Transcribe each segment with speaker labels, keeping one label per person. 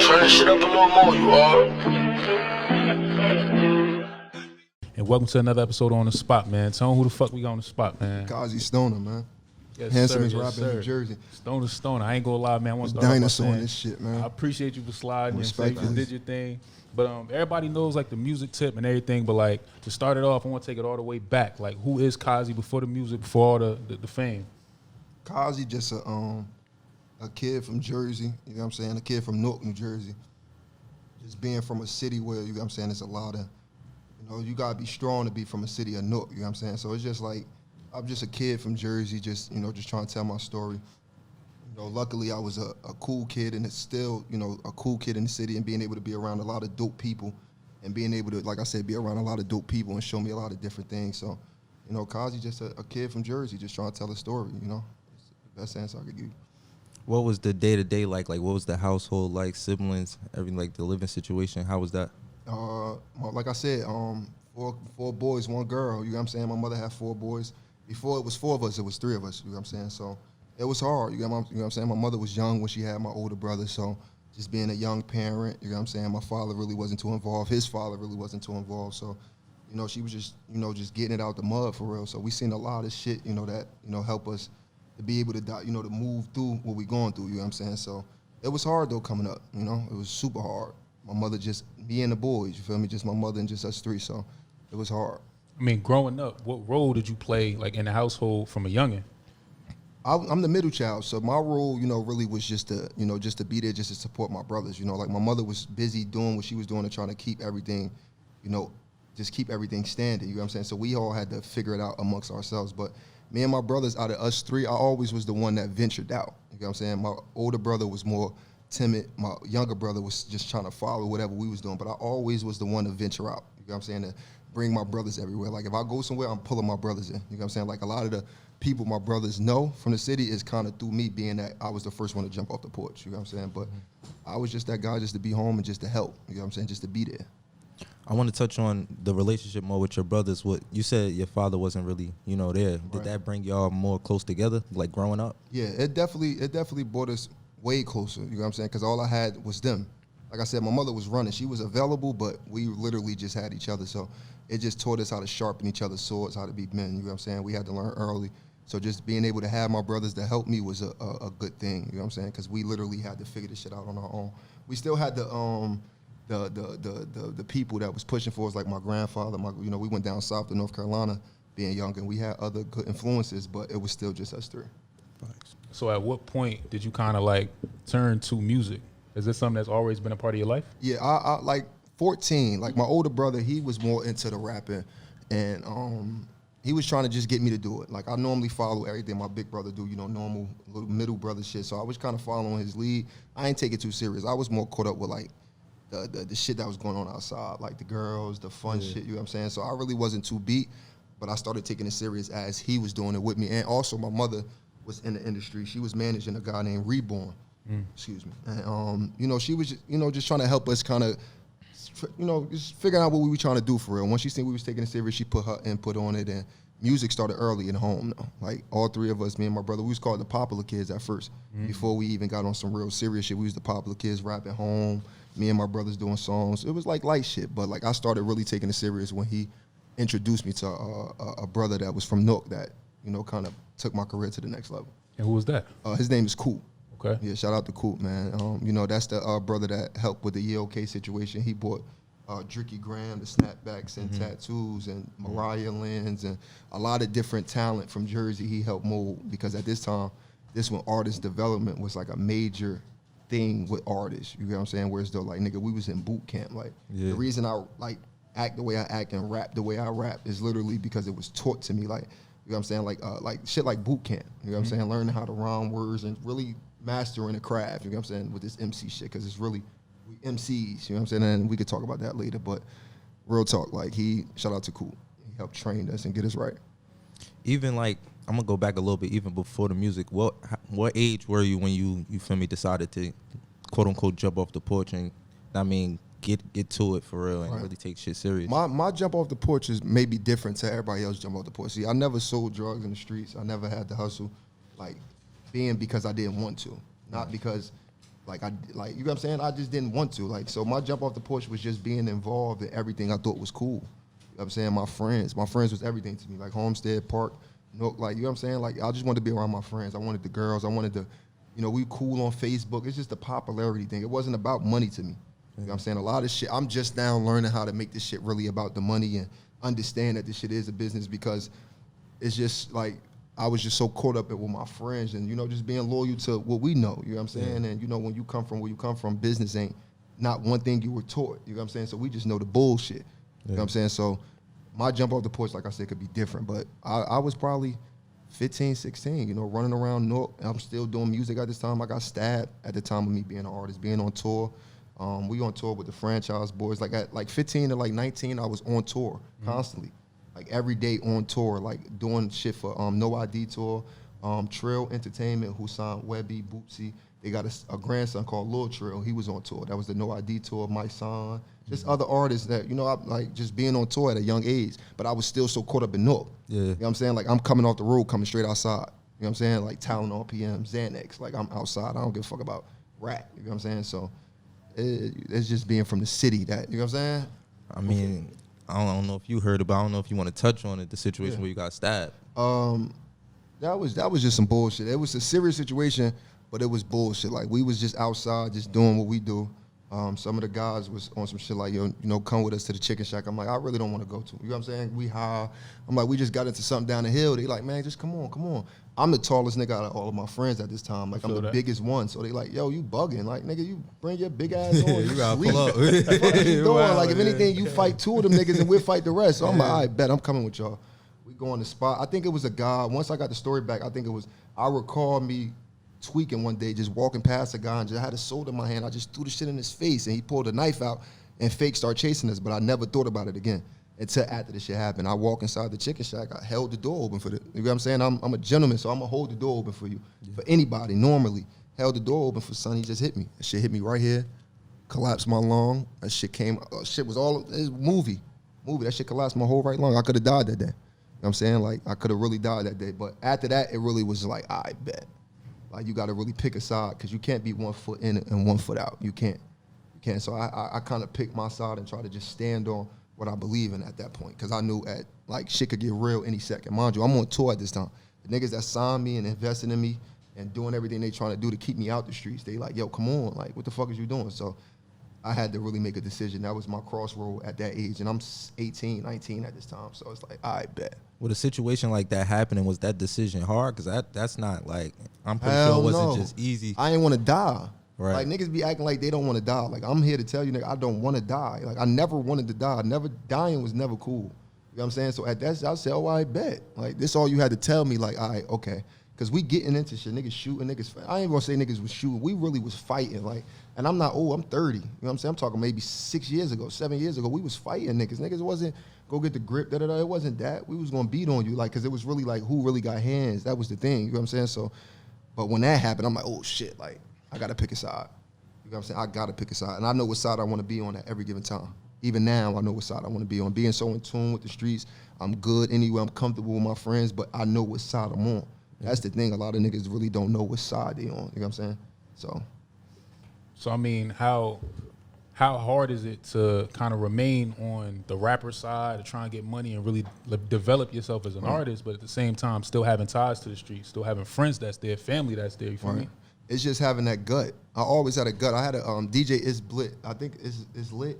Speaker 1: Turn the shit up a little more, you are.
Speaker 2: And welcome to another episode on the spot, man. Tell them who the fuck we got on the spot, man.
Speaker 3: Kazzie Stoner, man.
Speaker 2: Yes,
Speaker 3: Handsomest
Speaker 2: sir,
Speaker 3: rapper in New Jersey.
Speaker 2: Stoner. I ain't gonna lie, man. I want to start off by
Speaker 3: Dinosaur in
Speaker 2: saying,
Speaker 3: this shit, man.
Speaker 2: I appreciate you for sliding and
Speaker 3: Respect
Speaker 2: saying you
Speaker 3: this.
Speaker 2: did your thing. But everybody knows like the music tip and everything. But like to start it off, I want to take it all the way back. Like, who is Kazzie before the music, before all the fame?
Speaker 3: Kazzie just a kid from Jersey, you know what I'm saying? A kid from Newark, New Jersey. Just being from a city where, you know what I'm saying, it's a lot of, you know, you gotta be strong to be from a city of Newark, you know what I'm saying? So it's just like, I'm just a kid from Jersey, just, you know, just trying to tell my story. You know, luckily I was a cool kid, and it's still, you know, a cool kid in the city, and being able to be around a lot of dope people and being able to, like I said, be around a lot of dope people and show me a lot of different things. So, you know, Kazzie just a kid from Jersey just trying to tell a story, you know? It's the best answer I could give.
Speaker 4: What was the day-to-day like? Like, what was the household like, siblings, everything, like the living situation? How was that?
Speaker 3: Like I said, four boys, one girl, you know what I'm saying? My mother had 4 boys. Before it was 4 of us, it was 3 of us, you know what I'm saying? So it was hard, you know what I'm saying? My mother was young when she had my older brother, so just being a young parent, you know what I'm saying? My father really wasn't too involved. His father really wasn't too involved. So, you know, she was just, you know, just getting it out the mud for real. So we seen a lot of shit, you know, that, you know, help us to be able to, you know, to move through what we going through, you know what I'm saying? So it was hard though coming up, you know? It was super hard. My mother just, me and the boys, you feel me? Just my mother and just us 3, so it was hard.
Speaker 2: I mean, growing up, what role did you play like in the household from a youngin'?
Speaker 3: I'm the middle child, so my role, you know, really was just to, you know, just to be there, just to support my brothers. You know, like my mother was busy doing what she was doing and trying to keep everything, you know, just keep everything standing. You know what I'm saying? So we all had to figure it out amongst ourselves. But me and my brothers, out of us 3, I always was the one that ventured out. You know what I'm saying? My older brother was more timid. My younger brother was just trying to follow whatever we was doing. But I always was the one to venture out. You know what I'm saying? To bring my brothers everywhere. Like if I go somewhere, I'm pulling my brothers in. You know what I'm saying? Like a lot of the people my brothers know from the city is kind of through me, being that I was the first one to jump off the porch. You know what I'm saying? But I was just that guy just to be home and just to help. You know what I'm saying? Just to be there.
Speaker 4: I want to touch on the relationship more with your brothers. What you said, your father wasn't really, you know, there. Did that bring y'all more close together, like growing up?
Speaker 3: Yeah, it definitely brought us way closer. You know what I'm saying? Because all I had was them. Like I said, my mother was running. She was available, but we literally just had each other. So it just taught us how to sharpen each other's swords, how to be men. You know what I'm saying? We had to learn early. So just being able to have my brothers to help me was a good thing. You know what I'm saying? Because we literally had to figure this shit out on our own. We still had the people that was pushing for us, like my grandfather. You know, we went down south to North Carolina being young, and we had other good influences, but it was still just us 3.
Speaker 2: So at what point did you kind of like turn to music? Is this something that's always been a part of your life?
Speaker 3: Yeah, I like 14. Like my older brother, he was more into the rapping, and he was trying to just get me to do it. Like I normally follow everything my big brother do, you know, normal little middle brother shit. So I was kind of following his lead. I ain't take it too serious. I was more caught up with like the shit that was going on outside, like the girls, the fun shit, you know what I'm saying? So I really wasn't too beat, but I started taking it serious as he was doing it with me. And also my mother was in the industry. She was managing a guy named Reborn. Excuse me. And, you know, she was, you know, just trying to help us kind of, you know, just figuring out what we were trying to do for real. Once she seen we was taking it serious, she put her input on it, and music started early in home, though. Like, all 3 of us, me and my brother, we was called the popular kids at first. Before we even got on some real serious shit, we was the popular kids rapping home, me and my brothers doing songs. It was like light shit, but like I started really taking it serious when he introduced me to a brother that was from Newark that, you know, kind of took my career to the next level.
Speaker 2: And who was that?
Speaker 3: His name is Coop.
Speaker 2: Okay.
Speaker 3: Yeah, shout out to Coop, man. You know, that's the brother that helped with the OK situation. He bought Dricky Graham, the snapbacks and tattoos, and Mariah Lens, and a lot of different talent from Jersey he helped mold, because at this time, this when artist development was like a major thing with artists. You know what I'm saying? Whereas though, like, nigga, we was in boot camp. Like, the reason I, like, act the way I act and rap the way I rap is literally because it was taught to me. Like, you know what I'm saying? Like shit like boot camp. You know what I'm saying? Learning how to rhyme words and really mastering the craft, you know what I'm saying, with this MC shit, because it's really, we MCs, you know what I'm saying, and we could talk about that later, but real talk, like shout out to Cool. He helped train us and get us right.
Speaker 4: Even like, I'm gonna go back a little bit, even before the music, what age were you when you feel me, decided to quote unquote jump off the porch and, I mean, get to it for real and really take shit serious?
Speaker 3: My jump off the porch is maybe different to everybody else jump off the porch. See, I never sold drugs in the streets. I never had to hustle, like, being because I didn't want to, not because, Like you know what I'm saying? I just didn't want to. Like, so my jump off the porch was just being involved in everything I thought was cool. You know what I'm saying? My friends was everything to me. Like Homestead Park, like, you know what I'm saying? Like, I just wanted to be around my friends. I wanted the girls. I wanted to, you know, we cool on Facebook. It's just a popularity thing. It wasn't about money to me. You know what I'm saying? A lot of shit, I'm just now learning how to make this shit really about the money and understand that this shit is a business, because it's just like, I was just so caught up with my friends and, you know, just being loyal to what we know, you know what I'm saying? And, you know, when you come from where you come from, business ain't not one thing you were taught, you know what I'm saying? So we just know the bullshit, you know what I'm saying? So my jump off the porch, like I said, could be different, but I was probably 15, 16, you know, running around North. I'm still doing music at this time. I got stabbed at the time of me being an artist, being on tour. We on tour with the Franchise Boys. Like at like 15 to like 19, I was on tour constantly. Like every day on tour, like doing shit for No ID Tour, Trill Entertainment, who signed Webby, Bootsy. They got a grandson called Lil Trill. He was on tour. That was the No ID Tour, my son. Just other artists that, you know, I like just being on tour at a young age, but I was still so caught up in North. You know what I'm saying? Like I'm coming off the road, coming straight outside. You know what I'm saying? Like Tylenol PM, Xanax. Like I'm outside. I don't give a fuck about rap. You know what I'm saying? So it's just being from the city that, you know what I'm saying?
Speaker 4: I mean, I don't know if you heard about. I don't know if you want to touch on it. The situation where you got stabbed.
Speaker 3: That was just some bullshit. It was a serious situation, but it was bullshit. Like we was just outside, just doing what we do. Some of the guys was on some shit like, yo, you know, come with us to the chicken shack. I'm like, I really don't want to go to. You know what I'm saying? We high. I'm like, we just got into something down the hill. They like, man, just come on. I'm the tallest nigga out of all of my friends at this time. Like I'm the biggest one. So they like, yo, you bugging. Like, nigga, you bring your big ass on.
Speaker 4: You gotta pull up.
Speaker 3: What you doing? Like, if anything, you fight two of them niggas and we'll fight the rest. So I'm like, all right, bet I'm coming with y'all. We go on the spot. I think it was a guy. Once I got the story back, I recall me tweaking one day, just walking past a guy and just had a soda in my hand. I just threw the shit in his face and he pulled a knife out and fake started chasing us, but I never thought about it again until after the shit happened. I walk inside the chicken shack, I held the door open for you know what I'm saying? I'm a gentleman, so I'm gonna hold the door open for you. For anybody, normally. Held the door open for son, he just hit me. That shit hit me right here, collapsed my lung. That shit came, shit was all, it was movie. That shit collapsed my whole right lung. I could have died that day. You know what I'm saying? Like, I could have really died that day. But after that, it really was like, I bet. Like, you got to really pick a side because you can't be 1 foot in and 1 foot out. You can't. So I kind of picked my side and tried to just stand on what I believe in at that point because I knew shit could get real any second. Mind you, I'm on tour at this time. The niggas that signed me and invested in me and doing everything they trying to do to keep me out the streets, they like, yo, come on. Like, what the fuck is you doing? So I had to really make a decision. That was my crossroad at that age. And I'm 18, 19 at this time. So it's like, I bet.
Speaker 4: With a situation like that happening, was that decision hard? Because that's not like, I'm pretty
Speaker 3: Hell
Speaker 4: sure it wasn't
Speaker 3: no.
Speaker 4: just easy.
Speaker 3: I ain't want to die.
Speaker 4: Right.
Speaker 3: Like, niggas be acting like they don't want to die. Like, I'm here to tell you, nigga, I don't want to die. Like, I never wanted to die. Dying was never cool. You know what I'm saying? So at that, I said, oh, I bet. Like, this all you had to tell me, like, all right, okay. Because we getting into shit. Niggas shooting, I ain't gonna say niggas was shooting. We really was fighting. Like, and I'm not old, I'm 30. You know what I'm saying? I'm talking maybe 6 years ago, 7 years ago. We was fighting niggas. Niggas wasn't go get the grip, da-da-da. It wasn't that. We was gonna beat on you, like, because it was really like who really got hands. That was the thing. You know what I'm saying? So, but when that happened, I'm like, oh, shit. Like, I gotta pick a side. You know what I'm saying? I gotta pick a side. And I know what side I wanna be on at every given time. Even now, I know what side I wanna be on. Being so in tune with the streets, I'm good anywhere. I'm comfortable with my friends, but I know what side I'm on. That's the thing. A lot of niggas really don't know what side they on. You know what I'm saying?
Speaker 2: So I mean, how hard is it to kind of remain on the rapper side, to try and get money and really develop yourself as an artist, but at the same time still having ties to the streets, still having friends that's there, family that's there. You feel me?
Speaker 3: It's just having that gut. I always had a gut. I had a DJ Is Blit. I think is lit.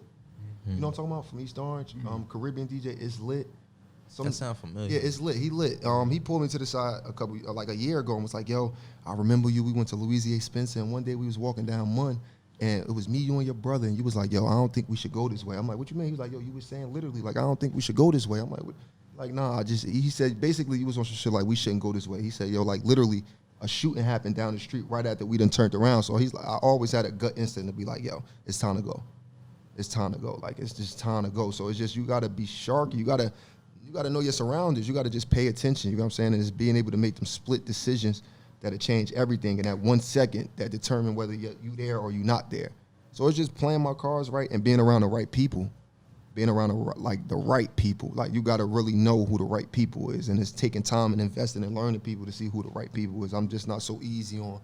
Speaker 3: You know what I'm talking about? From East Orange, Caribbean DJ Is Lit.
Speaker 4: That sounds familiar.
Speaker 3: Yeah, it's lit. He lit. He pulled me to the side a year ago and was like, yo, I remember you. We went to Louisiana Spencer, and one day we was walking down Munn, and it was me, you, and your brother, and you was like, yo, I don't think we should go this way. I'm like, what you mean? He was like, yo, you was saying literally, like, I don't think we should go this way. I'm like, what? Like, nah, he said, basically, he was on some shit like, we shouldn't go this way. He said, yo, like, literally, a shooting happened down the street right after we done turned around. So he's like, I always had a gut instinct to be like, yo, it's time to go. It's time to go. Like, it's just time to go. So it's just, you got to be sharp. You got to know your surroundings. You got to just pay attention. You know what I'm saying? And it's being able to make them split decisions that'll change everything in that 1 second that determine whether you there or you not there. So it's just playing my cards right and being around the right people. Being around the right people. Like, you got to really know who the right people is. And it's taking time and investing in learning people to see who the right people is. I'm just not so easy on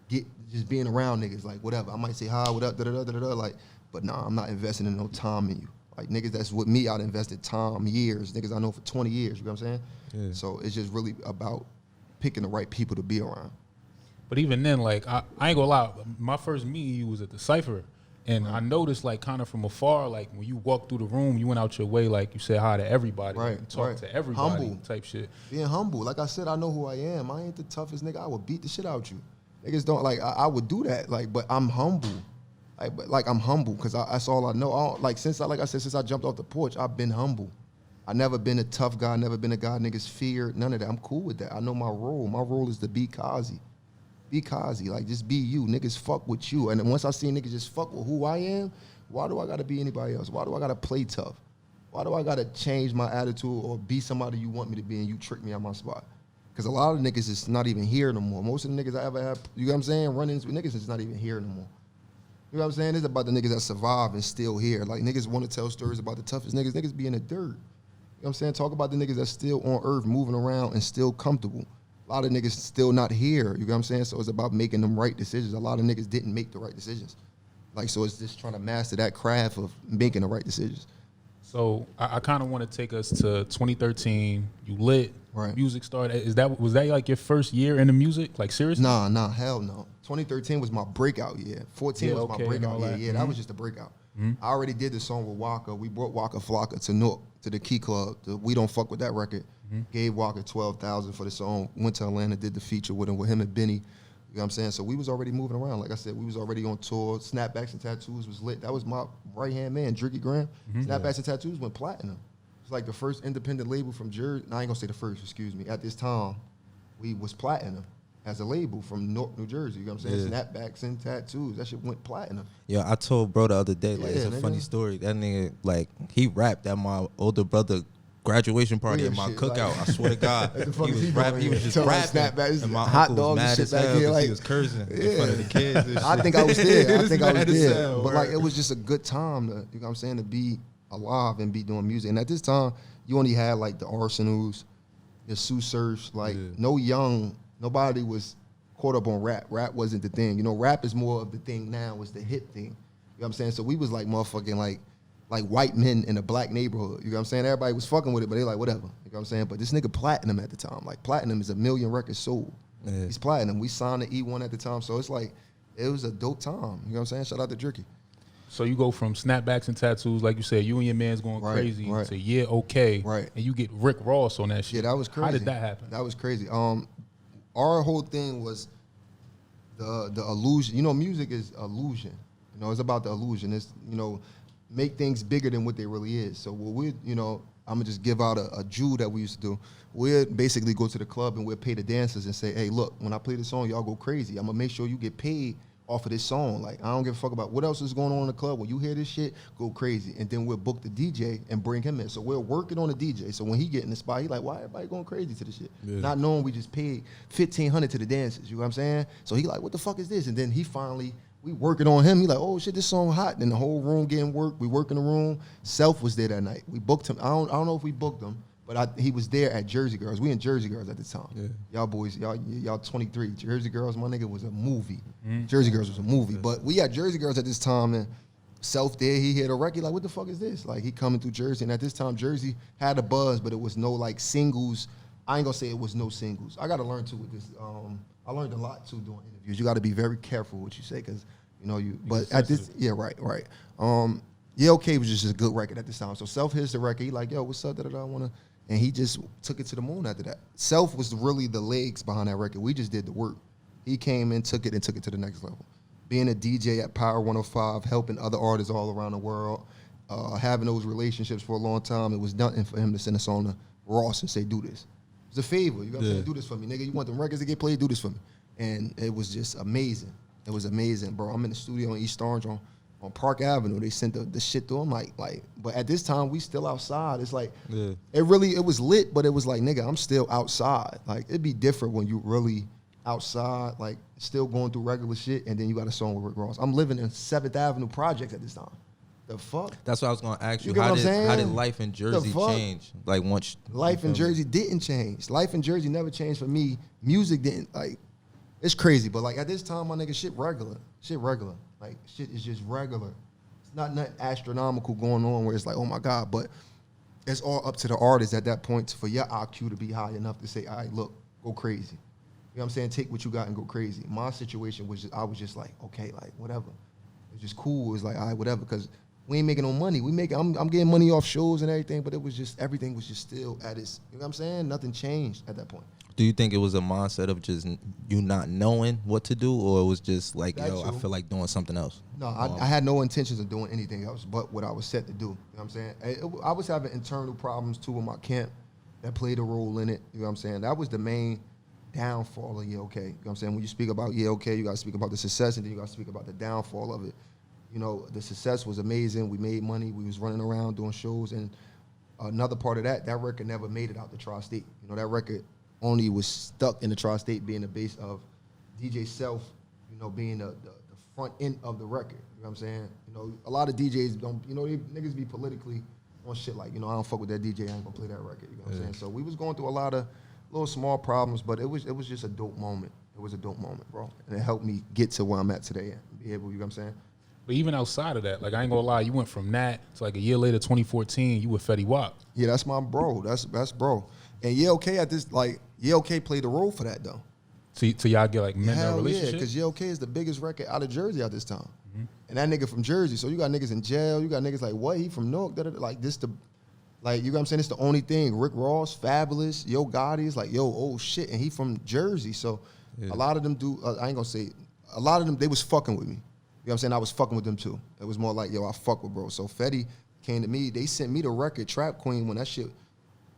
Speaker 3: just being around niggas, like whatever. I might say hi, what up, da da da da da, like, but nah, I'm not investing in no time in you. Like niggas that's with me, I'd invested time, years. Niggas I know for 20 years. You know what I'm saying? Yeah. So it's just really about picking the right people to be around.
Speaker 2: But even then, like I ain't gonna lie, my first meeting you was at the Cypher. And I noticed, like, kind of from afar, like, when you walked through the room, you went out your way, like, you said hi to everybody.
Speaker 3: Right,
Speaker 2: like, you talked to everybody
Speaker 3: humble.
Speaker 2: Type shit.
Speaker 3: Being humble. Like I said, I know who I am. I ain't the toughest nigga. I would beat the shit out you. Niggas don't, like, I would do that, like, but I'm humble. Like I'm humble, because that's all I know. Since I jumped off the porch, I've been humble. I never been a tough guy, never been a guy niggas fear, none of that. I'm cool with that. I know my role. My role is to be Kazzie. Be Kazzie, like, just be you. Niggas fuck with you. And then once I see niggas just fuck with who I am, why do I gotta be anybody else? Why do I gotta play tough? Why do I gotta change my attitude or be somebody you want me to be and you trick me out my spot? Because a lot of niggas is not even here no more. Most of the niggas I ever have, you know what I'm saying, run-ins with niggas is not even here no more. You know what I'm saying? It's about the niggas that survive and still here. Like, niggas want to tell stories about the toughest niggas. Niggas be in the dirt. You know what I'm saying? Talk about the niggas that's still on earth, moving around and still comfortable. A lot of niggas still not here, you know what I'm saying? So it's about making them right decisions. A lot of niggas didn't make the right decisions. Like, so it's just trying to master that craft of making the right decisions.
Speaker 2: So I kind of want to take us to 2013. You lit, right? Music started. Was that like your first year in the music? Like, seriously?
Speaker 3: Nah, hell no. 2013 was my breakout year. 14 was my breakout year. Yeah, that was just a breakout. I already did the song with Waka. We brought Waka Flocka to Newark, to the Key Club. We Don't Fuck With That record. Gave Waka $12,000 for the song. Went to Atlanta, did the feature with him and Benny. You know what I'm saying? So we was already moving around. Like I said, we was already on tour. Snapbacks and Tattoos was lit. That was my right-hand man, Dricky Graham. Snapbacks and Tattoos went platinum. It's like the first independent label from Jersey. No, I ain't gonna say the first, excuse me. At this time, we was platinum as a label from Newark, New Jersey. You know what I'm saying? Snapbacks and Tattoos. That shit went platinum.
Speaker 4: Yeah, I told bro the other day, like, it's a funny story. That nigga, like, he rapped at my older brother graduation party at my cookout. Like, I swear to God, he was rapping. He was just rapping. And my
Speaker 3: hot
Speaker 4: uncle was mad as hell because
Speaker 3: like,
Speaker 4: he was cursing in front of the kids. And shit.
Speaker 3: I think I was there. But like, it was just a good time to, you know what I'm saying, to be alive and be doing music. And at this time, you only had like the Arsenals, the Sue Surfs, like nobody was caught up on rap. Rap wasn't the thing. You know, rap is more of the thing now. It's the hip thing. You know what I'm saying? So we was like motherfucking like white men in a black neighborhood. You know what I'm saying? Everybody was fucking with it, but they like, whatever. You know what I'm saying? But this nigga Platinum at the time. Like, Platinum is 1 million records sold. Yeah. He's Platinum. We signed the E1 at the time. So it's like, it was a dope time. You know what I'm saying? Shout out to Dricky.
Speaker 2: So you go from Snapbacks and Tattoos, like you said, you and your man's going crazy, to Yeah, Okay.
Speaker 3: Right.
Speaker 2: And you get Rick Ross on that shit.
Speaker 3: Yeah, that was crazy.
Speaker 2: How did that happen?
Speaker 3: That was crazy. Our whole thing was the illusion. You know, music is illusion. You know, it's about the illusion. It's, you know, make things bigger than what they really is. So what we, you know, I'm gonna just give out a jewel that we used to do. We'd basically go to the club and we'd pay the dancers and say, hey, look, when I play this song, y'all go crazy. I'm gonna make sure you get paid off of this song. Like, I don't give a fuck about what else is going on in the club. When you hear this shit, go crazy. And then we'll book the DJ and bring him in. So we're working on the DJ. So when he get in the spot, he like, why everybody going crazy to this shit? Yeah. Not knowing we just paid $1,500 to the dancers. You know what I'm saying? So he like, what the fuck is this? And then he finally, we working on him. He like, oh shit, this song hot. Then the whole room getting work. We work in the room. Self was there that night. We booked him. I don't know if we booked him, but he was there at Jersey Girls. We in Jersey Girls at the time. Yeah. Y'all boys, y'all 23. Jersey Girls, my nigga, was a movie. Jersey Girls was a movie. But we at Jersey Girls at this time, and Self there, he hit a record. Like, what the fuck is this? Like, he coming through Jersey. And at this time, Jersey had a buzz, but it was no like singles. I ain't gonna say it was no singles. I gotta learn too with this. I learned a lot too doing interviews. You gotta be very careful what you say, because you know you. But at this, yeah, right. Yeah, Okay was just a good record at this time. So Self hits the record. He like, yo, what's up? I wanna. And he just took it to the moon after that. Self was really the legs behind that record. We just did the work. He came in, took it to the next level. Being a DJ at Power 105, helping other artists all around the world, having those relationships for a long time, it was nothing for him to send us on to Ross and say, do this. It's a favor. You got to do this for me, nigga. You want them records to get played? Do this for me. And it was just amazing. It was amazing, bro. I'm in the studio in East Orange on Park Avenue. They sent the shit to him, like. But at this time, we still outside. It's like, it was lit, but it was like, nigga, I'm still outside. Like, it'd be different when you really outside, like, still going through regular shit, and then you got a song with Rick Ross. I'm living in 7th Avenue projects at this time. The fuck?
Speaker 4: That's what I was gonna ask you.
Speaker 3: How
Speaker 4: did life in Jersey change? Like, once
Speaker 3: life in Jersey didn't change. Life in Jersey never changed for me. Music didn't, like. It's crazy, but like at this time, my nigga, shit regular. Like shit is just regular. It's not nothing astronomical going on where it's like, oh my God, but it's all up to the artist at that point for your IQ to be high enough to say, all right, look, go crazy. You know what I'm saying? Take what you got and go crazy. My situation was I was just like, okay, like whatever. It's just cool. It's like, all right, whatever, because we ain't making no money. I'm getting money off shows and everything, but it was just, everything was just still at its, you know what I'm saying? Nothing changed at that point.
Speaker 4: Do you think it was a mindset of just you not knowing what to do, or it was just like,
Speaker 3: That
Speaker 4: yo, I
Speaker 3: too.
Speaker 4: feel like doing something else?
Speaker 3: No, I had no intentions of doing anything else but what I was set to do. You know what I'm saying? I was having internal problems too with my camp that played a role in it. You know what I'm saying? That was the main downfall of Yeah Okay. You know what I'm saying? When you speak about Yeah Okay, you got to speak about the success, and then you got to speak about the downfall of it. You know, the success was amazing. We made money. We was running around doing shows, and another part of that record never made it out the Tri-State. You know, that record only was stuck in the Tri-State, being the base of DJ Self, you know, being the front end of the record. You know what I'm saying? You know, a lot of DJs don't, you know, niggas be politically on shit like, you know, I don't fuck with that DJ, I ain't gonna play that record. You know what I'm saying? So we was going through a lot of little small problems, but it was just a dope moment. It was a dope moment, bro. And it helped me get to where I'm at today and be able, you know what I'm saying?
Speaker 2: But even outside of that, like I ain't gonna lie, you went from that to like a year later, 2014, you with Fetty Wap.
Speaker 3: Yeah, that's my bro. That's bro. And Yeah Okay at this, like, Yeah Okay played a role for that though.
Speaker 2: So y'all get like men in a
Speaker 3: Hell yeah,
Speaker 2: relationship?
Speaker 3: because Yeah Okay is the biggest record out of Jersey at this time. And that nigga from Jersey, so you got niggas in jail, you got niggas like, what, he from Newark? Like this the, like, you know what I'm saying? It's the only thing. Rick Ross, Fabulous, Yo Gotti's like, yo, oh shit, and he from Jersey. So a lot of them do, I ain't gonna say, a lot of them, they was fucking with me. You know what I'm saying? I was fucking with them too. It was more like, yo, I fuck with bro. So Fetty came to me, they sent me the record, Trap Queen, when that shit,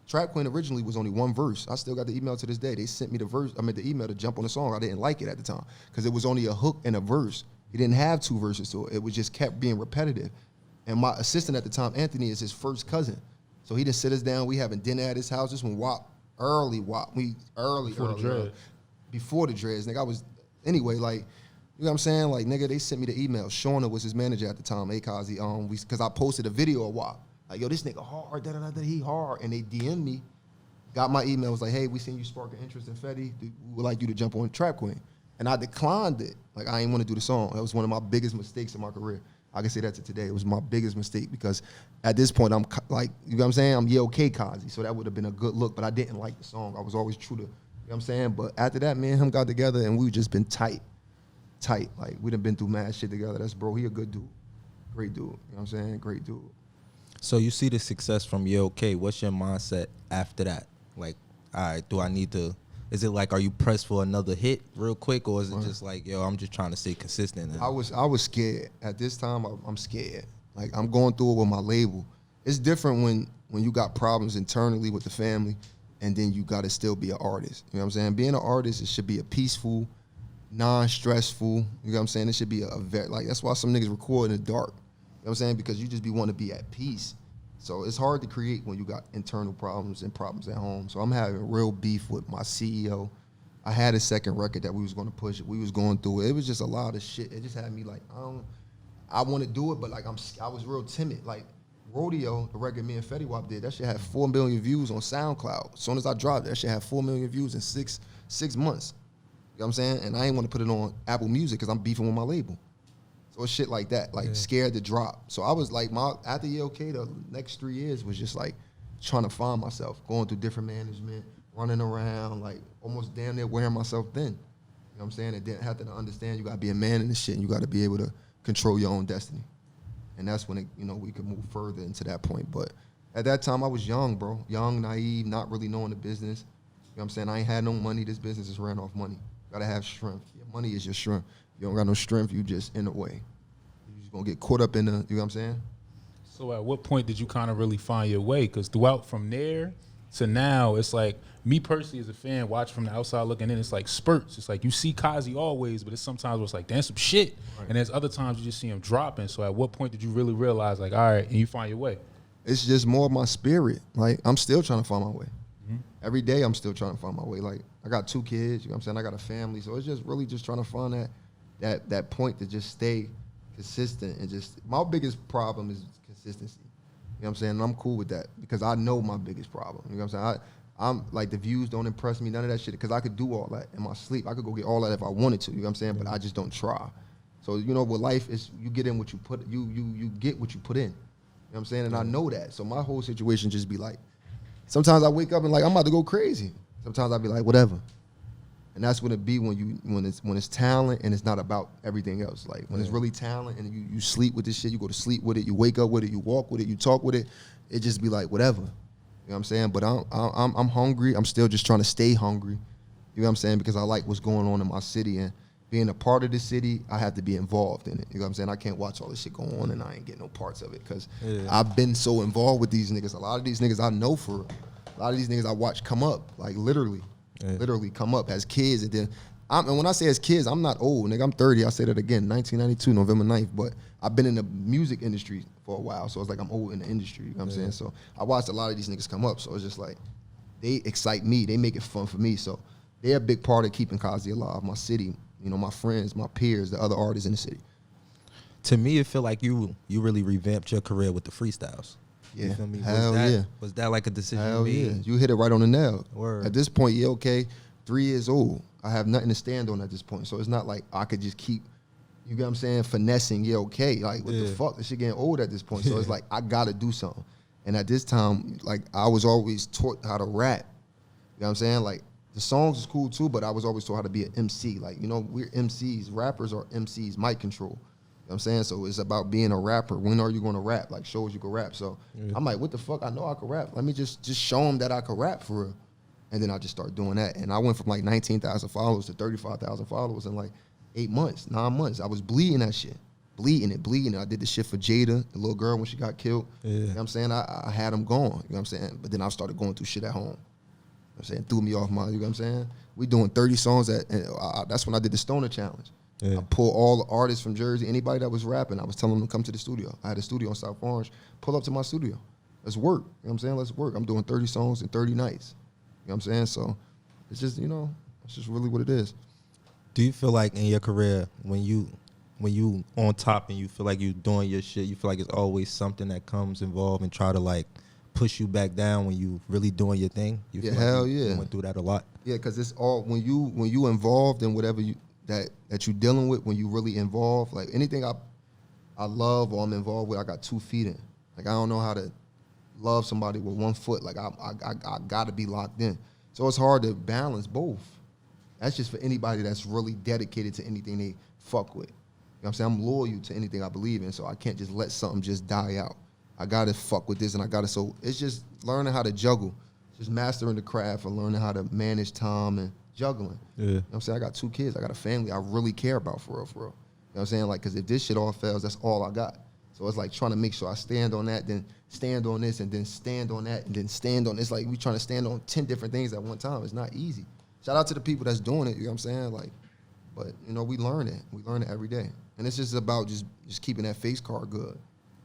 Speaker 3: Trap Queen originally was only one verse. I still got the email to this day. They sent me the email to jump on the song. I didn't like it at the time because it was only a hook and a verse. He didn't have two verses to it. It was just kept being repetitive. And my assistant at the time, Anthony, is his first cousin. So he just sit us down. We having dinner at his house. This one early. Before the dreads. Nigga, I was, anyway, like, you know what I'm saying? Like, nigga, they sent me the email. Shauna was his manager at the time, Kazzie, because I posted a video of WAP. Like, yo, this nigga hard, he hard. And they DM'd me, got my email, was like, hey, we seen you spark an interest in Fetty. We would like you to jump on Trap Queen. And I declined it. Like, I ain't want to do the song. That was one of my biggest mistakes in my career. I can say that to today. It was my biggest mistake because at this point, I'm like, you know what I'm saying? I'm Yeah Okay Kazzie. So that would have been a good look, but I didn't like the song. I was always true to, you know what I'm saying? But after that, me and him got together and we just been tight. Like, we done been through mad shit together. That's bro. He a good dude. Great dude. You know what I'm saying? Great dude.
Speaker 4: So you see the success from Yeah Okay. What's your mindset after that? Like, all right, do I need to, is it like, are you pressed for another hit real quick, or is it just like, yo, I'm just trying to stay consistent?
Speaker 3: I was scared. At this time, I'm scared. Like, I'm going through it with my label. It's different when you got problems internally with the family and then you got to still be an artist. You know what I'm saying? Being an artist, it should be a peaceful, non-stressful, you know what I'm saying? It should be a very, like, that's why some niggas record in the dark. You know what I'm saying? Because you just be wanting to be at peace. So it's hard to create when you got internal problems and problems at home. So I'm having real beef with my CEO. I had a second record that we was going to push it. We was going through it. It was just a lot of shit. It just had me like, I want to do it, but like I was real timid. Like Rodeo, the record me and Fetty Wap did, that shit had 4 million views on SoundCloud. As soon as I dropped it, that shit had 4 million views in six months. You know what I'm saying? And I ain't want to put it on Apple Music because I'm beefing with my label. So it's shit like that, like scared to drop. So I was like, after Yeah Okay, the next 3 years was just like trying to find myself, going through different management, running around, like almost damn near wearing myself thin. You know what I'm saying? And then have to understand you got to be a man in this shit and you got to be able to control your own destiny. And that's when, we could move further into that point. But at that time, I was young, bro. Young, naive, not really knowing the business. You know what I'm saying? I ain't had no money. This business is ran off money. Got to have strength. Your money is your strength. You don't got no strength, you just in the way. You just gonna get caught up in the, you know what I'm saying?
Speaker 2: So at what point did you kind of really find your way? Because throughout from there to now, it's like, me personally as a fan, watch from the outside looking in, it's like spurts. It's like you see Kazzie always, but it's sometimes where it's like, damn, some shit. Right. And there's other times you just see him dropping. So at what point did you really realize, like, all right, and you find your way?
Speaker 3: It's just more of my spirit. Like, I'm still trying to find my way. Every day I'm still trying to find my way. Like, I got 2 kids, you know what I'm saying? I got a family. So it's just really just trying to find that point to just stay consistent and just, my biggest problem is consistency. You know what I'm saying? And I'm cool with that because I know my biggest problem. You know what I'm saying? I'm like, the views don't impress me, none of that shit, because I could do all that in my sleep. I could go get all that if I wanted to, you know what I'm saying? But I just don't try. So, you know, with life is you get in what you put, you get what you put in. You know what I'm saying? And I know that. So my whole situation just be like, sometimes I wake up and like, I'm about to go crazy. Sometimes I be like, whatever. And that's what it be when it's talent and it's not about everything else. Like when it's really talent and you sleep with this shit, you go to sleep with it, you wake up with it, you walk with it, you talk with it, it just be like whatever. You know what I'm saying? But I'm hungry. I'm still just trying to stay hungry. You know what I'm saying? Because I like what's going on in my city, and being a part of the city, I have to be involved in it. You know what I'm saying? I can't watch all this shit go on and I ain't get no parts of it, because I've been so involved with these niggas. A lot of these niggas I know for real. A lot of these niggas I watch come up, like literally come up as kids. And then, and when I say as kids, I'm not old, nigga. I'm 30. I say that again, 1992, November 9th. But I've been in the music industry for a while, so it's like I'm old in the industry. You know what I'm saying? So I watched a lot of these niggas come up, so it's just like they excite me. They make it fun for me. So they're a big part of keeping Kazzie alive, my city, you know, my friends, my peers, the other artists in the city.
Speaker 4: To me, it feel like you really revamped your career with the freestyles.
Speaker 3: Yeah,
Speaker 4: you feel me?
Speaker 3: Hell
Speaker 4: Was that like a decision
Speaker 3: Hell
Speaker 4: you
Speaker 3: yeah,
Speaker 4: made?
Speaker 3: you hit it right on the nail.
Speaker 4: Word.
Speaker 3: At this point, yeah, okay, 3 years old. I have nothing to stand on at this point, so it's not like I could just keep, you get what I'm saying, finessing, yeah, okay, like what the fuck, this shit getting old at this point, so it's like I gotta do something. And at this time, like I was always taught how to rap, you know what I'm saying, like the songs is cool too, but I was always taught how to be an MC, like, you know, we're MCs, rappers are MCs, mic control. You know what I'm saying? So it's about being a rapper. When are you going to rap? Like, shows you can rap. So I'm like, what the fuck? I know I can rap. Let me just show them that I can rap for real. And then I just started doing that. And I went from like 19,000 followers to 35,000 followers in like 8 months, 9 months. I was bleeding that shit. Bleeding it. I did the shit for Jada, the little girl when she got killed. You know what I'm saying? I had them going. You know what I'm saying? But then I started going through shit at home. You know what I'm saying? Threw me off my, you know what I'm saying? We doing 30 songs that's when I did the Stoner Challenge. I pulled all the artists from Jersey, anybody that was rapping, I was telling them to come to the studio. I had a studio in South Orange. Pull up to my studio. Let's work. You know what I'm saying? Let's work. I'm doing 30 songs in 30 nights. You know what I'm saying? So it's just, you know, it's just really what it is.
Speaker 4: Do you feel like in your career, when you on top and you feel like you doing your shit, you feel like it's always something that comes involved and try to like push you back down when you really doing your thing? You feel
Speaker 3: hell
Speaker 4: like
Speaker 3: yeah.
Speaker 4: You went through that a lot?
Speaker 3: Yeah, because it's all, when you involved in whatever that you're dealing with, when you really involved, like anything I love or I'm involved with, I got 2 feet in. Like I don't know how to love somebody with 1 foot. Like I gotta be locked in. So it's hard to balance both. That's just for anybody that's really dedicated to anything they fuck with. You know what I'm saying? I'm loyal to anything I believe in, so I can't just let something just die out. I gotta fuck with this and so it's just learning how to juggle. Just mastering the craft and learning how to manage time and juggling. You know what I'm saying? I got 2 kids. I got a family I really care about for real, for real. You know what I'm saying? Like, because if this shit all fails, that's all I got. So it's like trying to make sure I stand on that, then stand on this, and then stand on that, and then stand on this. Like, we trying to stand on 10 different things at one time. It's not easy. Shout out to the people that's doing it, you know what I'm saying? Like, but, you know, we learn it. We learn it every day. And it's just about just keeping that face card good. You know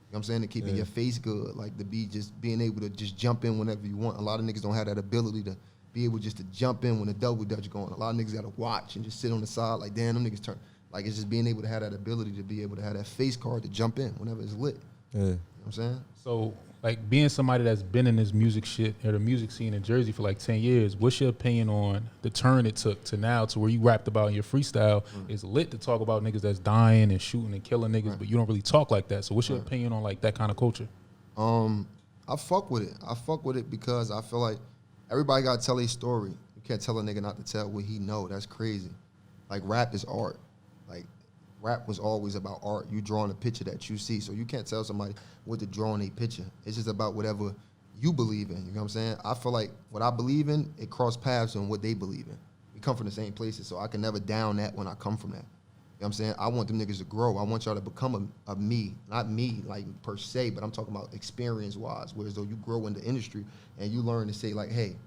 Speaker 3: what I'm saying? And keeping your face good. Like, just being able to just jump in whenever you want. A lot of niggas don't have that ability to be able just to jump in when the double dutch going. A lot of niggas got to watch and just sit on the side like, damn, them niggas turn. Like, it's just being able to have that ability to be able to have that face card to jump in whenever it's lit. You know what I'm saying?
Speaker 2: So, like, being somebody that's been in this music shit or the music scene in Jersey for like 10 years, what's your opinion on the turn it took to now to where you rapped about in your freestyle is lit to talk about niggas that's dying and shooting and killing niggas, but you don't really talk like that. So what's your opinion on like that kind of culture?
Speaker 3: I fuck with it. I fuck with it because I feel like everybody got to tell a story. You can't tell a nigga not to tell what he know. That's crazy. Like, rap is art. Like, rap was always about art. You drawing a picture that you see. So you can't tell somebody what to draw in a picture. It's just about whatever you believe in. You know what I'm saying? I feel like what I believe in, it cross paths on what they believe in. We come from the same places, so I can never down that when I come from that. You know what I'm saying? I want them niggas to grow. I want y'all to become a me. Not me, like, per se, but I'm talking about experience-wise, whereas though you grow in the industry and you learn to say, like, hey,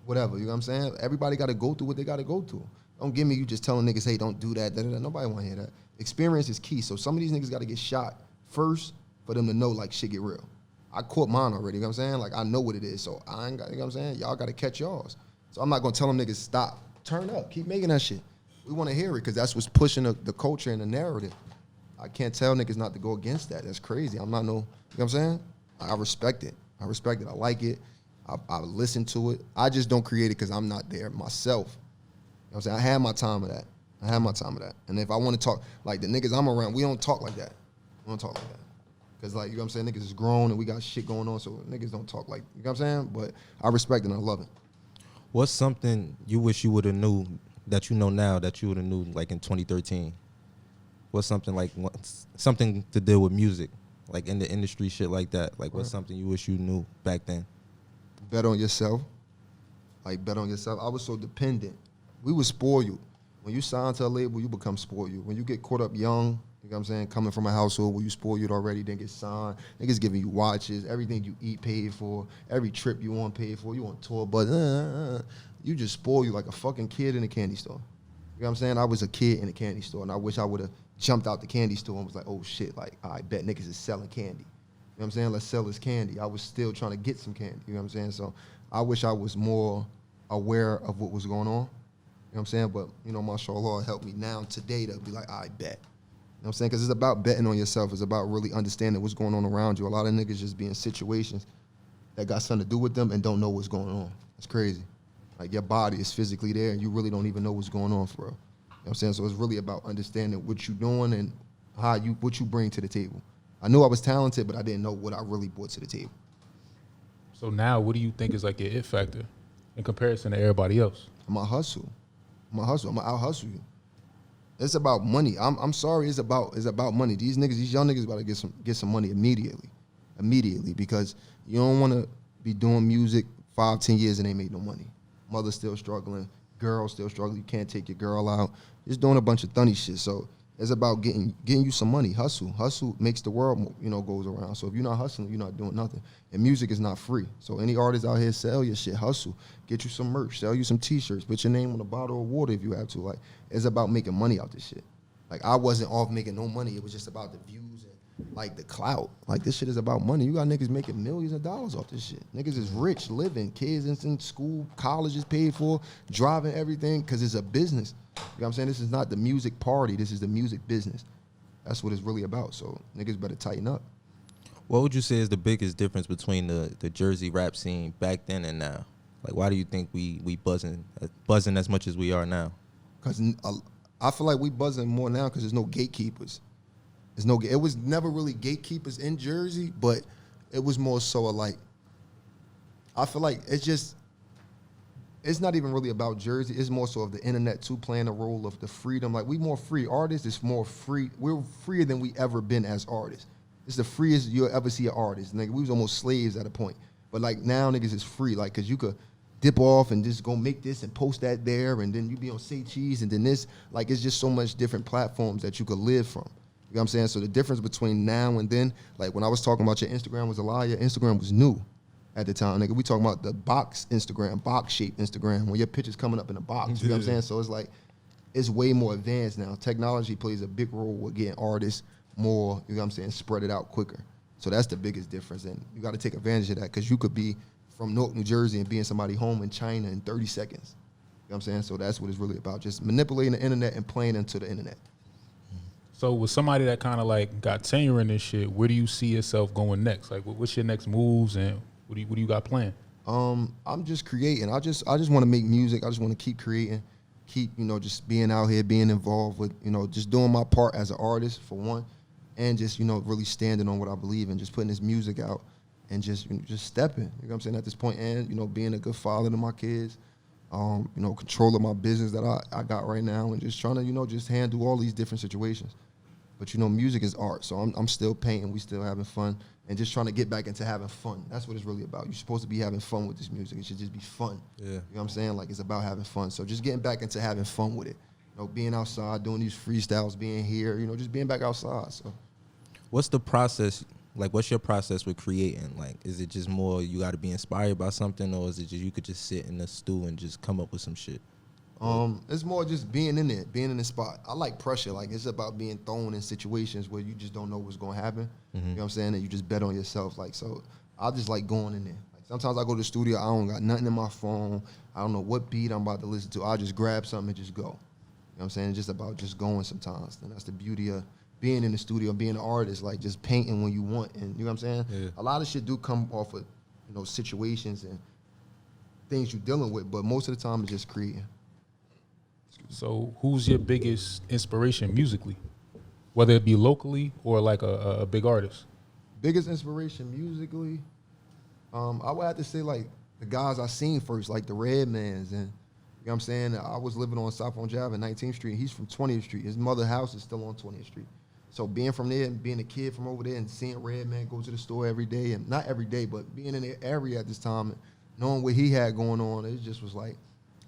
Speaker 3: whatever, you know what I'm saying? Everybody got to go through what they got to go through. Don't give me you just telling niggas, hey, don't do that, da-da-da. Nobody want to hear that. Experience is key. So some of these niggas got to get shot first for them to know, like, shit get real. I caught mine already, you know what I'm saying? Like, I know what it is, so I ain't got, you know what I'm saying? Y'all got to catch y'all. So I'm not going to tell them niggas, stop. Turn up. Keep making that shit. We want to hear it because that's what's pushing the culture and the narrative. I can't tell niggas not to go against that. That's crazy. I'm not no, you know what I'm saying? I respect it. I respect it. I like it. I listen to it. I just don't create it because I'm not there myself. You know what I'm saying? I had my time of that. And if I want to talk, like the niggas I'm around, we don't talk like that. We don't talk like that. Because, like, you know what I'm saying? Niggas is grown and we got shit going on, so niggas don't talk like, you know what I'm saying? But I respect it and I love it.
Speaker 4: What's something you wish you would have knew that you know now that you would have knew like in 2013? What's something like something to deal with music, like in the industry, shit like that? Like, what's something you wish you knew back then?
Speaker 3: Bet on yourself. Like, bet on yourself. I was so dependent. We would spoil you. When you sign to a label, you become spoiled. When you get caught up young, you know what I'm saying, coming from a household where you spoiled already, then get signed, niggas giving you watches, everything you eat paid for, every trip you want paid for, you on tour, but you just spoil you like a fucking kid in a candy store. You know what I'm saying? I was a kid in a candy store, and I wish I would have jumped out the candy store and was like, oh shit, like, I bet niggas is selling candy. You know what I'm saying? Let's sell this candy. I was still trying to get some candy, you know what I'm saying? So I wish I was more aware of what was going on. You know what I'm saying? But, you know, mashallah helped me now today to be like, I bet. You know what I'm saying? Because it's about betting on yourself. It's about really understanding what's going on around you. A lot of niggas just be in situations that got something to do with them and don't know what's going on. It's crazy. Like, your body is physically there and you really don't even know what's going on for real. You know what I'm saying? So it's really about understanding what you're doing and what you bring to the table. I knew I was talented, but I didn't know what I really brought to the table.
Speaker 2: So now, what do you think is like your it factor in comparison to everybody else?
Speaker 3: I'm a hustle. I'm gonna out hustle you. It's about money. I'm sorry. It's about money. These young niggas, about to get some money immediately, because you don't want to be doing music 5-10 years and ain't made no money. Mother's still struggling, girl still struggling. You can't take your girl out. Just doing a bunch of thunny shit. So it's about getting you some money. Hustle makes the world, you know, goes around. So if you're not hustling, you're not doing nothing. And music is not free. So any artist out here, sell your shit, hustle, get you some merch, sell you some t-shirts, put your name on a bottle of water if you have to. Like, it's about making money out this shit. Like, I wasn't off making no money. It was just about the views and like the clout. Like, this shit is about money. You got niggas making millions of dollars off this shit. Niggas is rich, living, kids in school, college is paid for, driving everything, because it's a business. You know what I'm saying? This is not the music party. This is the music business. That's what it's really about. So niggas better tighten up.
Speaker 4: What would you say is the biggest difference between the Jersey rap scene back then and now? Like, why do you think we buzzing as much as we are now?
Speaker 3: Because I feel like we buzzing more now because there's no gatekeepers. It was never really gatekeepers in Jersey, but it was more so like, I feel like it's not even really about Jersey. It's more so of the internet too, playing the role of the freedom. Like, we more free artists. It's more free. We're freer than we ever been as artists. It's the freest you'll ever see an artist. Nigga, we was almost slaves at a point. But like, now niggas is free. Like, cause you could dip off and just go make this and post that there, and then you be on Say Cheese and then this. Like, it's just so much different platforms that you could live from. You know what I'm saying? So the difference between now and then, like when I was talking about your Instagram was a lie, your Instagram was new at the time, nigga. We talking about the box Instagram, box-shaped Instagram, when your picture's coming up in a box. You know what I'm saying? So it's like, it's way more advanced now. Technology plays a big role with getting artists more, you know what I'm saying, spread it out quicker. So that's the biggest difference. And you got to take advantage of that, because you could be from Newark, New Jersey, and be in somebody's home in China in 30 seconds. You know what I'm saying? So that's what it's really about, just manipulating the internet and playing into the internet.
Speaker 2: So with somebody that kind of like got tenure in this shit, where do you see yourself going next? Like, what's your next moves, and what do you got planned?
Speaker 3: I'm just creating. I just want to make music. I just want to keep creating, keep, you know, just being out here, being involved with, you know, just doing my part as an artist for one, and just, you know, really standing on what I believe in, just putting this music out and just, you know, just stepping. You know what I'm saying, at this point, and, you know, being a good father to my kids, you know, controlling my business that I got right now, and just trying to, you know, just handle all these different situations. But, you know, music is art, so I'm still painting, we still having fun, and just trying to get back into having fun. That's what it's really about. You're supposed to be having fun with this music. It should just be fun. Yeah. You know what I'm saying? Like, it's about having fun. So just getting back into having fun with it. You know, being outside, doing these freestyles, being here, you know, just being back outside. So,
Speaker 4: what's the process? Like, what's your process with creating? Like, is it just more you got to be inspired by something, or is it just you could just sit in the stew and just come up with some shit?
Speaker 3: It's more just being in there, being in the spot. I like pressure. Like, it's about being thrown in situations where you just don't know what's going to happen. Mm-hmm. You know what I'm saying? And you just bet on yourself. Like, so I just like going in there. Like, sometimes I go to the studio, I don't got nothing in my phone. I don't know what beat I'm about to listen to. I just grab something and just go. You know what I'm saying? It's just about just going sometimes. And that's the beauty of being in the studio, being an artist, like just painting when you want. And you know what I'm saying? Yeah. A lot of shit do come off of, you know, situations and things you're dealing with, but most of the time it's just creating.
Speaker 2: So who's your biggest inspiration musically? Whether it be locally or like a big artist?
Speaker 3: Biggest inspiration musically, I would have to say like the guys I seen first, like the Redmans, and you know what I'm saying? I was living on South Orange Ave, 19th Street. He's from 20th Street. His mother's house is still on 20th Street. So being from there and being a kid from over there and seeing Redman go to the store every day, and not every day, but being in the area at this time, and knowing what he had going on, it just was like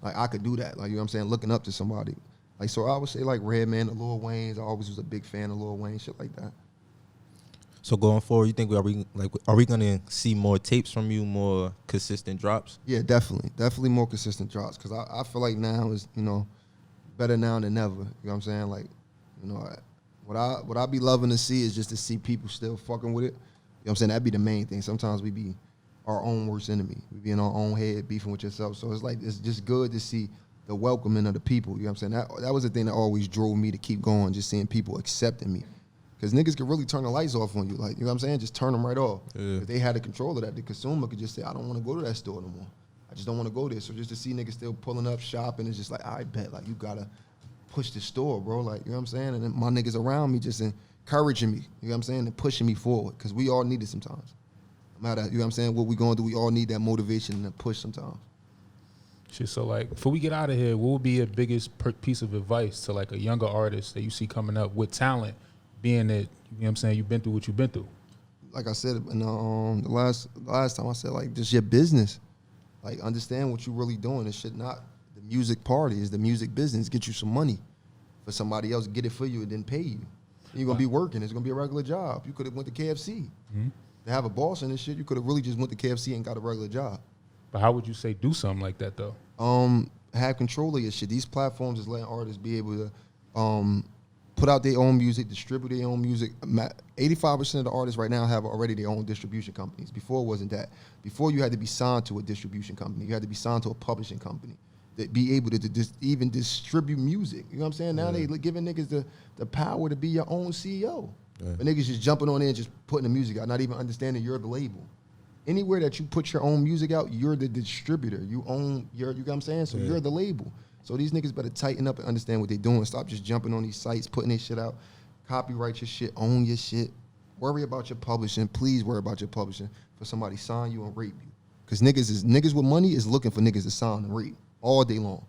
Speaker 3: I could do that. Like, you know what I'm saying? Looking up to somebody. Like, so I would say like Redman, the Lil Wayne's. I always was a big fan of Lil Wayne, shit like that.
Speaker 4: So going forward, you think are we gonna see more tapes from you, more consistent drops?
Speaker 3: Yeah, definitely more consistent drops. Cause I feel like now is, you know, better now than never. You know what I'm saying? Like, you know, what I be loving to see is just to see people still fucking with it. You know what I'm saying? That'd be the main thing. Sometimes we be our own worst enemy. We be in our own head beefing with yourself. So it's like, it's just good to see the welcoming of the people. You know what I'm saying? That was the thing that always drove me to keep going, just seeing people accepting me. Because niggas could really turn the lights off on you. Like, you know what I'm saying? Just turn them right off. Yeah. If they had the control of that, the consumer could just say, I don't want to go to that store no more. I just don't want to go there. So just to see niggas still pulling up, shopping, it's just like, I bet, like, you got to push the store, bro. Like, you know what I'm saying? And then my niggas around me just encouraging me, you know what I'm saying, and pushing me forward. Because we all need it sometimes. No matter, you know what I'm saying, what we going to do, we all need that motivation and that push sometimes.
Speaker 2: Shit, so like, before we get out of here, what would be your biggest piece of advice to like a younger artist that you see coming up with talent, being that, you know what I'm saying, you've been through what you've been through?
Speaker 3: Like I said in the last time, I said, like, just your business. Like, understand what you're really doing. It should not, the music party is the music business. Get you some money for somebody else, get it for you and then pay you. You're going to be working. It's going to be a regular job. You could have went to KFC. Mm-hmm. To have a boss and this shit, you could have really just went to KFC and got a regular job.
Speaker 2: But how would you say do something like that, though?
Speaker 3: Have control of your shit. These platforms is letting artists be able to put out their own music, distribute their own music. 85% of the artists right now have already their own distribution companies. Before it wasn't that. Before you had to be signed to a distribution company. You had to be signed to a publishing company that be able to even distribute music. You know what I'm saying? Now they giving niggas the power to be your own CEO. Yeah. But niggas just jumping on in and just putting the music out, not even understanding you're the label. Anywhere that you put your own music out, you're the distributor. You own you know what I'm saying? So you're the label. So these niggas better tighten up and understand what they're doing. Stop just jumping on these sites, putting their shit out. Copyright your shit, own your shit. Worry about your publishing. Please worry about your publishing for somebody sign you and rape you. Because niggas with money is looking for niggas to sign and rape all day long.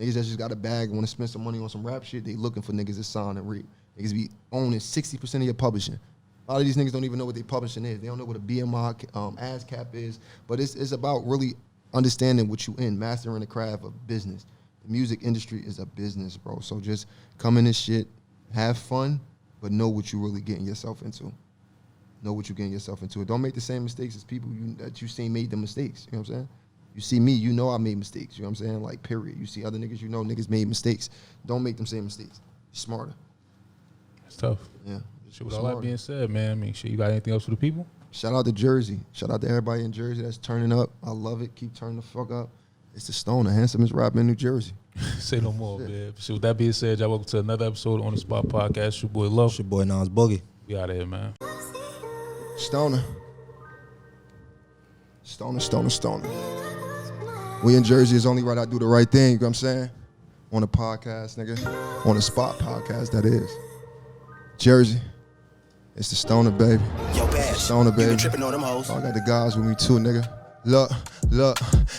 Speaker 3: Niggas that just got a bag and want to spend some money on some rap shit, they looking for niggas to sign and rape. Niggas be owning 60% of your publishing. A lot of these niggas don't even know what their publishing is. They don't know what a BMI ASCAP is. But it's about really understanding what you in, mastering the craft of business. The music industry is a business, bro. So just come in this shit, have fun, but know what you really getting yourself into. Know what you're getting yourself into. Don't make the same mistakes as people that you see made the mistakes. You know what I'm saying? You see me, you know I made mistakes. You know what I'm saying? Like, period. You see other niggas, you know niggas made mistakes. Don't make them same mistakes. Be smarter.
Speaker 2: It's tough.
Speaker 3: Yeah.
Speaker 2: Shit, with all that being said, man, I mean, shit, you got anything else for the people?
Speaker 3: Shout out to Jersey. Shout out to everybody in Jersey that's turning up. I love it. Keep turning the fuck up. It's the Stone, the handsomest rapper in New Jersey.
Speaker 2: Say no more, man. Shit, with that being said, y'all welcome to another episode on the Spot Podcast. It's your boy Love.
Speaker 4: It's your boy Nas Boogie.
Speaker 2: We out of here, man.
Speaker 3: Stoner. We in Jersey, it's only right I do the right thing, you know what I'm saying? On the podcast, nigga. On the Spot Podcast, that is. Jersey. It's the Stoner, baby.
Speaker 5: Yo, Bash,
Speaker 3: Stoner, baby.
Speaker 5: You been tripping on them hoes.
Speaker 3: I got the guys with me too, nigga. Look,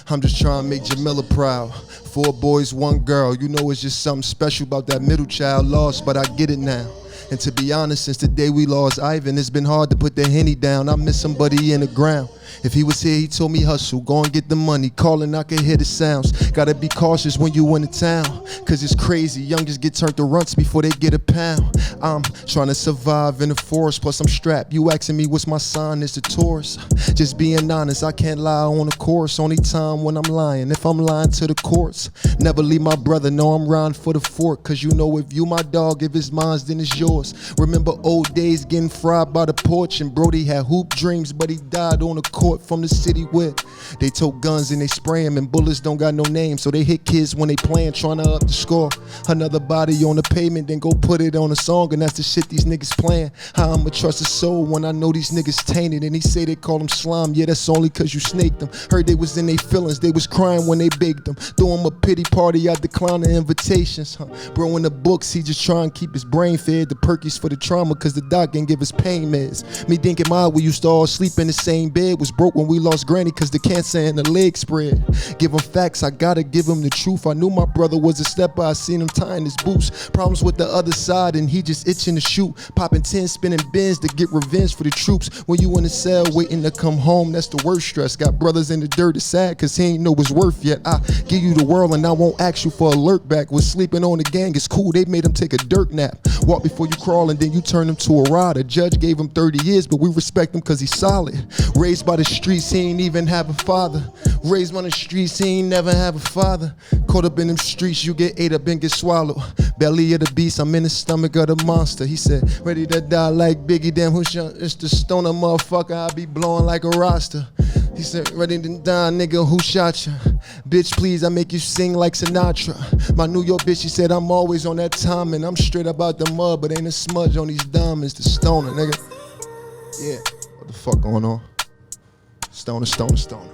Speaker 3: I'm just trying to make Jamila proud. 4 boys, 1 girl. You know it's just something special about that middle child lost, but I get it now. And to be honest, since the day we lost Ivan, it's been hard to put the Henny down. I miss somebody in the ground. If he was here, he told me hustle, go and get the money. Calling, I can hear the sounds. Gotta be cautious when you in the town, cause it's crazy. Youngest get turned to runts before they get a pound. I'm trying to survive in the forest, plus I'm strapped. You asking me what's my sign, it's the Taurus. Just being honest, I can't lie on the course. Only time when I'm lying, if I'm lying to the courts. Never leave my brother, no I'm riding for the fort. Cause you know if you my dog, if it's mine, then it's yours. Remember old days getting fried by the porch, and Brody had hoop dreams, but he died on the court from the city where they tote guns and they spray them, and bullets don't got no name, so they hit kids when they playing, trying to up the score. Another body on the pavement, then go put it on a song, and that's the shit these niggas playing. How I'ma trust a soul when I know these niggas tainted, and he say they call them slime, yeah, that's only cause you snaked them. Heard they was in their feelings, they was crying when they baked them. Threw him a pity party, I declined the invitations. Bro in the books, he just try and keep his brain fed. The perkies for the trauma, cause the doc ain't give us pain meds. Me thinking we used to all sleep in the same bed. Was broke when we lost granny, cause the cancer and the leg spread. Give him facts, I gotta give him the truth. I knew my brother was a stepper, I seen him tying his boots. Problems with the other side, and he just itching to shoot. Popping 10, spinning bins to get revenge for the troops. When you in the cell waiting to come home, that's the worst stress. Got brothers in the dirt, it's sad, cause he ain't know his worth yet. I give you the world and I won't ask you for a lurk back. Was sleeping on the gang, it's cool, they made him take a dirt nap. Walk before you crawl and then you turn him to a rider. Judge gave him 30 years, but we respect him cause he's solid. Raised by the streets, he ain't even have a father. Raised by the streets, he ain't never have a father. Caught up in them streets, you get ate up and get swallowed. Belly of the beast, I'm in the stomach of the monster. He said, ready to die like Biggie, damn, who's it's the stoner motherfucker, I be blowing like a roster. He said, ready to die, nigga, who shot ya? Bitch, please, I make you sing like Sinatra. My New York bitch, she said, I'm always on that time, and I'm straight up out the mud, but ain't a smudge on these diamonds, the stoner, nigga. Yeah, what the fuck going on? Stoner, stoner, stoner.